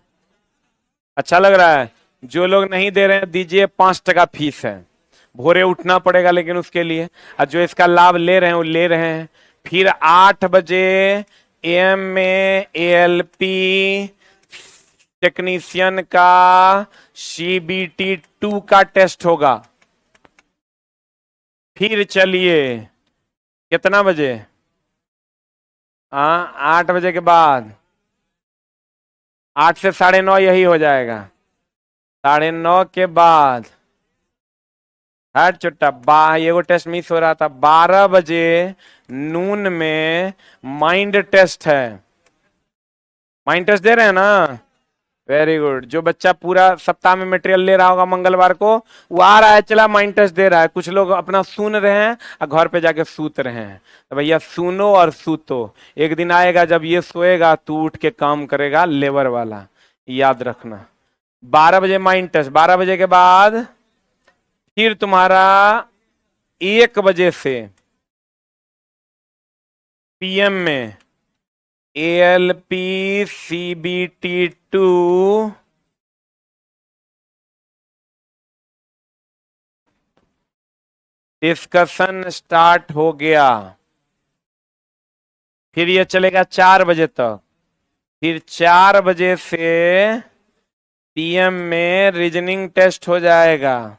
अच्छा लग रहा है। जो लोग नहीं दे रहे हैं दीजिए, 5 टका फीस है। भोरे उठना पड़ेगा लेकिन उसके लिए, और जो इसका लाभ ले रहे हैं वो ले रहे हैं। फिर 8 बजे AM में एएलपी टेक्नीशियन का CBT 2 का टेस्ट होगा। फिर चलिए कितना बजे? 8 बजे के बाद, 8 से 9:30 यही हो जाएगा। 9:30 के बाद हट चुट्टा एगो टेस्ट मिस हो रहा था। 12 बजे नून में माइंड टेस्ट है। माइंड टेस्ट दे रहे हैं ना? Very good. जो बच्चा पूरा सप्ताह में मटेरियल ले रहा होगा मंगलवार को, वो आ रहा है, चला माइंड टेस्ट दे रहा है। कुछ लोग अपना सुन रहे हैं और घर पे जाके सूत रहे हैं। तो भैया सुनो और सूतो। एक दिन आएगा जब ये सोएगा तू उठ के काम करेगा, लेबर वाला, याद रखना। 12 बजे माइंड टेस्ट। 12 बजे के बाद फिर तुम्हारा 1 बजे से PM में ALP CBT 2 डिस्कशन स्टार्ट हो गया। फिर ये चलेगा 4 बजे तक। फिर 4 बजे से PM में रीजनिंग टेस्ट हो जाएगा।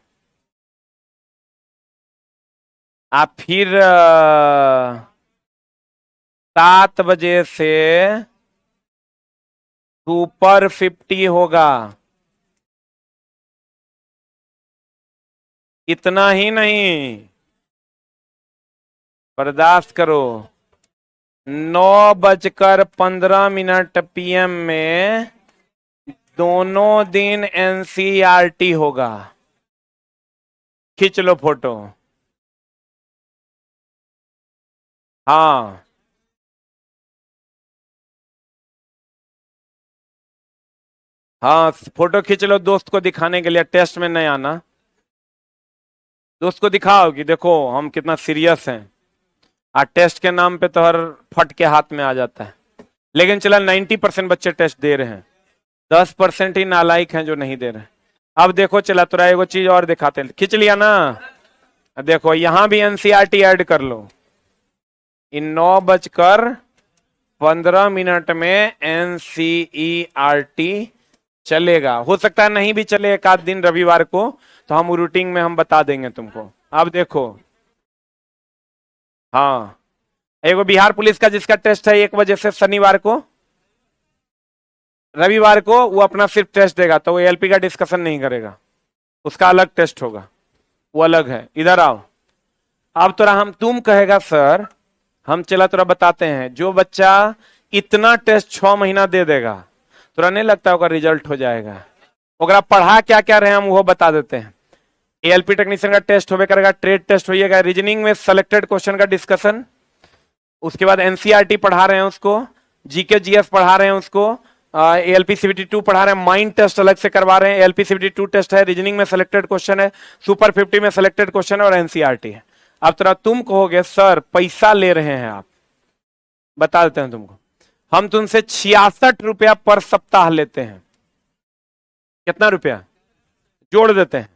आप फिर 7 बजे से सुपर 50 होगा। इतना ही नहीं, बर्दाश्त करो। 9:15 PM में दोनों दिन NCERT होगा। खींच लो फोटो। हाँ, हाँ, फोटो खींच लो दोस्त को दिखाने के लिए। टेस्ट में नहीं आना, दोस्त को दिखाओ कि देखो हम कितना सीरियस हैं। टेस्ट के नाम पे तो हर फट के हाथ में आ जाता है। लेकिन चला 90% बच्चे टेस्ट दे रहे हैं, 10% ही नालायक हैं जो नहीं दे रहे हैं। अब देखो चला तुरा एगो चीज और दिखाते हैं। खींच लिया ना? देखो यहां भी NCERT ऐड कर लो। इन 9:15 में NCERT चलेगा। हो सकता है नहीं भी चले एक आध दिन रविवार को, तो हम रूटीन में हम बता देंगे तुमको। अब देखो, हाँ, एगो बिहार पुलिस का जिसका टेस्ट है 1 बजे से शनिवार को, रविवार को वो अपना सिर्फ टेस्ट देगा, तो वो ALP का डिस्कशन नहीं करेगा, उसका अलग टेस्ट होगा, वो अलग है। इधर आओ। अब तोरा हम तुम कहेगा सर हम चला तोरा बताते हैं। जो बच्चा इतना टेस्ट 6 महीना दे देगा, तोरा नहीं लगता होगा रिजल्ट हो जाएगा? ओकरा पढ़ा क्या क्या रहे हम वो बता देते हैं। ALP टेक्नीशियन का टेस्ट होवे करेगा, ट्रेड टेस्ट होइएगा, रीजनिंग में सेलेक्टेड क्वेश्चन का डिस्कशन, उसके बाद NCERT पढ़ा रहे हैं उसको, GK GS पढ़ा रहे हैं उसको, ALP CBT 2 पढ़ा रहे हैं, माइंड टेस्ट अलग से करवा रहे हैं। ALP CBT 2 टेस्ट है, रीजनिंग में सेलेक्टेड क्वेश्चन है, सुपर 50 में सेलेक्टेड क्वेश्चन है और NCERT है। अब तोरा तुम कहोगे सर पैसा ले रहे हैं आप, बता देते हैं तुमको। हम तुमसे 66 रुपया पर सप्ताह लेते हैं। कितना रुपया जोड़ देते हैं?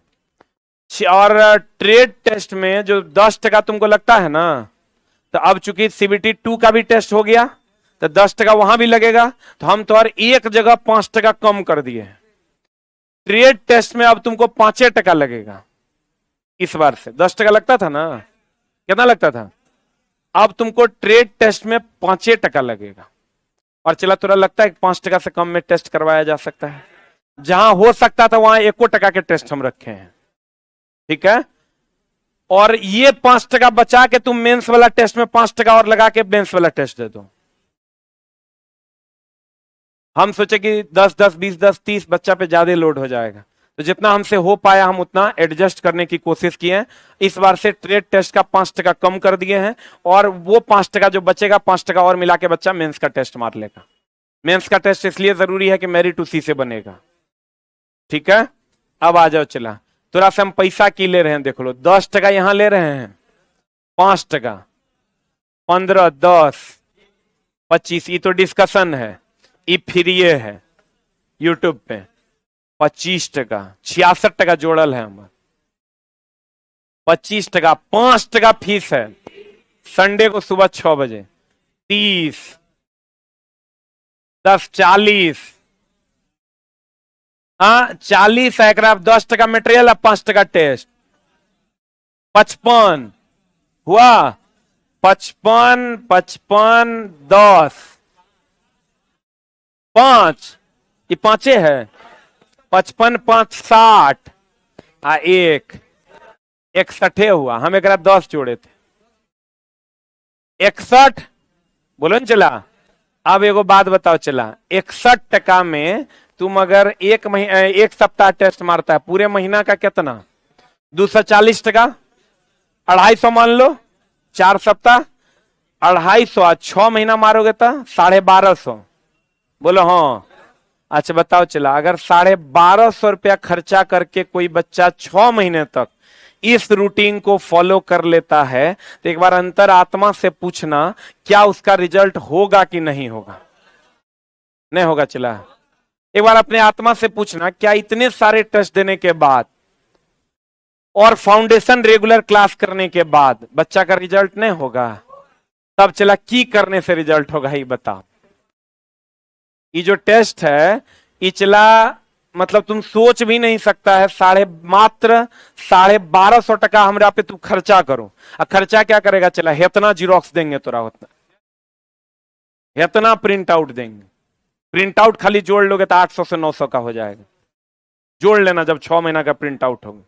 और ट्रेड टेस्ट में जो 10% तुमको लगता है ना, तो अब चूंकि CBT 2 का भी टेस्ट हो गया तो 10% वहां भी लगेगा, तो हम तो हर एक जगह 5% कम कर दिए। ट्रेड टेस्ट में अब तुमको 5% लगेगा। इस बार से 10% लगता था ना, कितना लगता था? अब तुमको ट्रेड टेस्ट में 5% लगेगा। और चला तुरा लगता है कि 5% से कम में टेस्ट करवाया जा सकता है? जहां हो सकता था वहां 1% के टेस्ट हम रखे हैं। ठीक है? और ये 5% बचा के तुम मेंस वाला टेस्ट में 5% और लगा के मेंस वाला टेस्ट दे दो। हम सोचे कि 10-10, 20-10, 30 बच्चा पे ज्यादा लोड हो जाएगा, तो जितना हमसे हो पाया हम उतना एडजस्ट करने की कोशिश किए हैं। इस बार से ट्रेड टेस्ट का 5% कम कर दिए हैं, और वो 5% जो बचेगा 5% और मिला के बच्चा मेंस का टेस्ट मार लेगा। मेंस का टेस्ट इसलिए जरूरी है कि मेरिट उसी से बनेगा। ठीक है? अब आ जाओ चला, थोड़ा सा हम पैसा की ले रहे हैं देख लो। 10% यहां ले रहे हैं, 5%, 15, 10, 25, ये तो डिस्कशन है, ये फ्री है यूट्यूब पे। 25%, 66% जोड़ल है हमारे। 25%, 5% फीस है संडे को सुबह 6 बजे। 30, 10, 40, हाँ 40 है, 10% मटेरियल अब 5% टेस्ट। 55 हुआ, 55 55 10 5, ये 5 है। 55 5 60 आ 1 61 हुआ। हम एक 10 जोड़े थे 61। बोलो न चला। अब एगो बात बताओ चला, 61% में तुम अगर एक सप्ताह टेस्ट मारता है, पूरे महीना का कितना? 240%। 250 मान लो, 4 सप्ताह 250, 6 महीना मारोगे तो 1250। बोलो हाँ। अच्छा बताओ चला, अगर 1250 रुपया खर्चा करके कोई बच्चा 6 महीने तक इस रूटीन को फॉलो कर लेता है, तो एक बार अंतरात्मा से पूछना क्या उसका रिजल्ट होगा कि नहीं होगा? नहीं होगा चला। एक बार अपने आत्मा से पूछना, क्या इतने सारे टेस्ट देने के बाद और फाउंडेशन रेगुलर क्लास करने के बाद बच्चा का रिजल्ट नहीं होगा? तब चला की करने से रिजल्ट होगा, ही बताओ। ये जो टेस्ट है, ये चला मतलब तुम सोच भी नहीं सकता है, मात्र 1250 हमरा पे तू खर्चा करो। अब खर्चा क्या करेगा चला, इतना जीरोक्स देंगे तोरा, उतना इतना प्रिंट आउट देंगे। प्रिंट आउट खाली जोड़ लोगे तो 800 से 900 का हो जाएगा। जोड़ लेना जब 6 महीना का प्रिंट आउट होगा।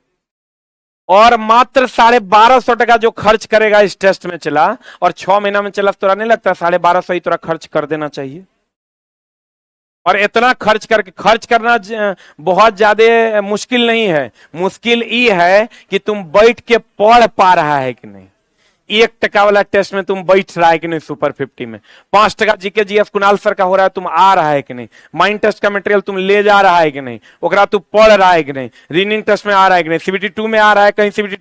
और मात्र 1250 जो खर्च करेगा इस टेस्ट में चला, और 6 महीना में चला, तोरा नहीं लगता 1250 ही तोरा खर्च कर देना चाहिए? और इतना खर्च करना बहुत ज्यादा मुश्किल नहीं है। मुश्किल ये है कि तुम बैठ के पढ़ पा रहा है कि नहीं। 1% वाला टेस्ट में तुम बैठ रहा है कि नहीं सुपर 50 में। 5% जीके जीएस कुणाल सर का हो रहा है, तुम आ रहा है कि नहीं। माइंड टेस्ट का मटेरियल तुम ले जा रहा है कि नहीं, ओकरा तू पढ़ रहा है कि नहीं। रीडिंग टेस्ट में आ रहा है कि नहीं। सीबीटी 2 में आ रहा है, कहीं सीबीटी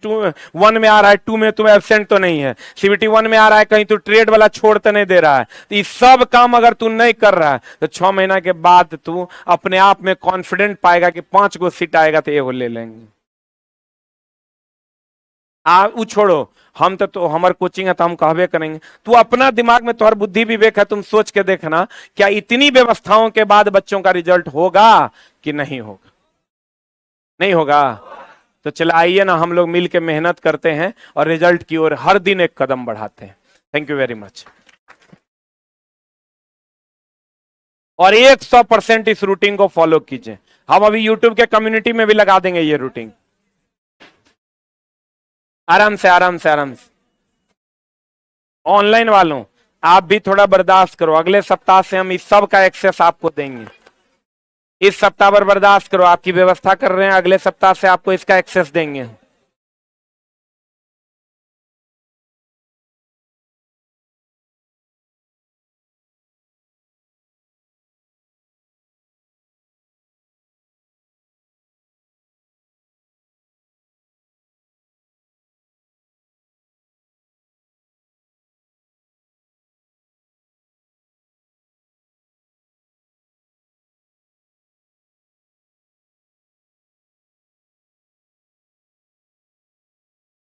1 में आ रहा है, 2 में तुम एब्सेंट तो नहीं है। सीबीटी 1 में आ रहा है, कहीं तू ट्रेड वाला छोड़ तो नहीं दे रहा है। तो ये सब काम अगर तू नहीं कर रहा है, तो 6 महीना के बाद तू अपने आप में कॉन्फिडेंट पाएगा कि 5 गो सीट आएगा तो ये ले लेंगे। उ छोड़ो, हम तो हमार कोचिंग है तो हम कहबे करेंगे। तू अपना दिमाग में, तुम्हार बुद्धि विवेक है, तुम सोच के देखना क्या इतनी व्यवस्थाओं के बाद बच्चों का रिजल्ट होगा कि नहीं होगा? नहीं होगा। तो चलो आइए ना, हम लोग मिल के मेहनत करते हैं और रिजल्ट की ओर हर दिन एक कदम बढ़ाते हैं। Thank you very much. और 100% इस रूटीन को फॉलो कीजिए। हम अभी यूट्यूब के कम्युनिटी में भी लगा देंगे ये रूटीन। आराम से आराम से आराम से। ऑनलाइन वालों आप भी थोड़ा बर्दाश्त करो, अगले सप्ताह से हम इस सब का एक्सेस आपको देंगे। इस सप्ताह भर बर्दाश्त करो, आपकी व्यवस्था कर रहे हैं, अगले सप्ताह से आपको इसका एक्सेस देंगे।